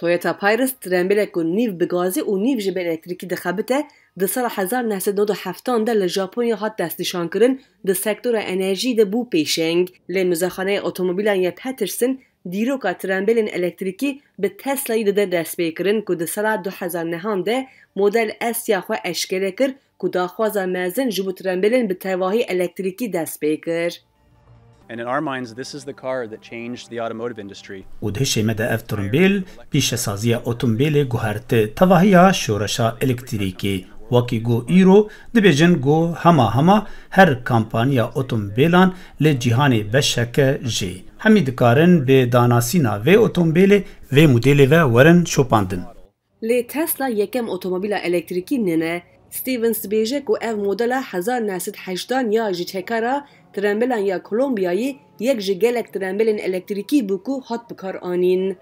Toyota Prius ترامبیلک و نیو بگازی و نیو جب الکتریکی دخبته ده سال 1997 ده لژاپونیا هات دستنیشان کرن ده سکتور انرژی ده بو پیشنگ لی مزخانه اتومبیلان یا پترسن دیروکا ترامبیلن الکتریکی به تسلای ده دست بیکرن که ده سال 2009 ده مدل اس یا خو اشکره کر که داخوازا مازن جبو ترامبیلن به تواهی الکتریکی دست بیکر. And in our minds, this is the car that changed the automotive industry. و ده شیمده اف ترمبیل پیش سازی اتومبیل گوهرت تواهی شورشا الکتریکی وکی گو ایرو دبیجن گو هما هر کامپانیا اتومبیلان لجیهان بشک جی همی دکارن به داناسینا و اتومبیل و مدل و ورن شوپاندن. لی تسلا یکم اتومبیل الکتریکی ننه ستیونز بیجه که اف مدل 1980 یا جیتکارا ترامبیلان یا کولومبیایی یک جگلک ترامبیلن الکتریکی بکو هات بکار آنین.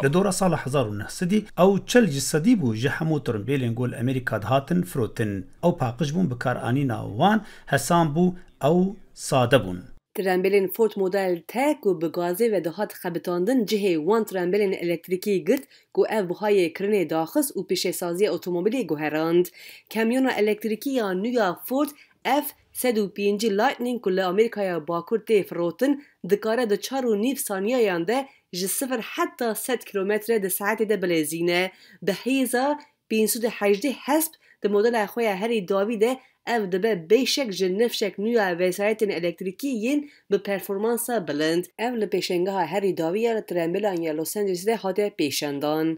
لدورة سال 1900 أو تشل جسدي بو جحمو ترمبيلين قول أمريكا دهاتن فروتن أو باقش بون بكار آنينا وان حسان بو أو ساده بون. ترامبیلن فورت مدل تک و بگازه و دهات خبتاندن جهه وان ترامبیلن الکتریکی گرد که اف بهای کرنه داخس و پیش سازی اتومبیلی گوهراند. کامیون الکتریکی یا نویا فورت اف 105 لایتنینگ کل امریکای باکور تی فروتن دکاره ده 4.5 ثانیه یانده جه 0 حتی 100 کیلومتر ده ساعت ده بلزینه به حیزا 518 حسب ده مدل اخوی هری داویده اف دبه بیشک جنفشک نویا وسایتن الکتریکیین به پرفورمانسا بلند اف لپیشنگه هری داویه ترامبیلان یا لوس آنجلس ده هاته پیشندان.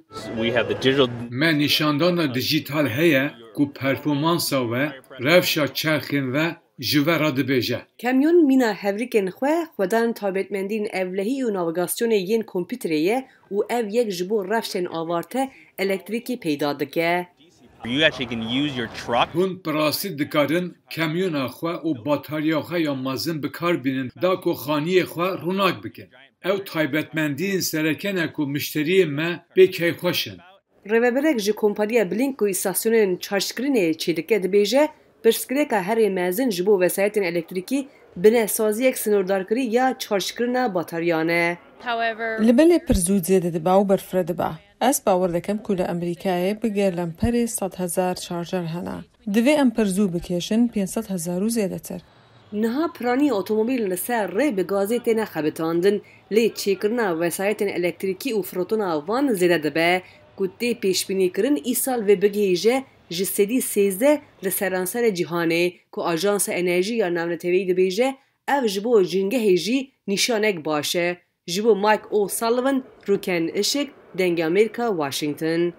من نشاندان دیجیتال هیا کو پرفورمانسا و روشا چرخین و جوه دبیجه. کامیون مینا هفریکن خودان تابتمندین اولهی و ناوگاسیون یین کمپیوتریه و اف یک جبو رفشن آوارته الکتریکی پیدا دکه. You actually can use your truck. هون پراسی دکارن کامیون خواه و باتاریا خواه یا مازن بکار بینن دا کو خانی خواه روناک بکن. او تایبتمندین سرکنه کو مشتری ما بکی خوشن. روبرک جی کمپانیا بلینک و استاسیونن چارجکرینه چیدکه دبیجه پرسکریکا هر مازن جبو وسایتن الکتریکی بنه سازی یک سنوردارکری یا چارجکرنا باتاریانه. لبلی پرزود زیاده دبا و برفره دبا. از باور دکم کل امریکایی بگر لمپری 100,000 چارجر هنه. دوی ام پرزو بکیشن 500,000 زیاده تر. نها پرانی اتومبیل لسر ری به گازی تینه خبتاندن لی چیکرنا وسایتن الکتریکی و فروتونا وان زیاده دبا کتی پیشبینی کرن ای سال و بگیجه جسدی 13 لسرانسر جهانه که آژانس انرژی یا نامنتوی دبیجه او جبو جنگه هیجی نشانک باشه. جبو مایک او سالوان روکن اشک دنگ امریکا واشنگتن.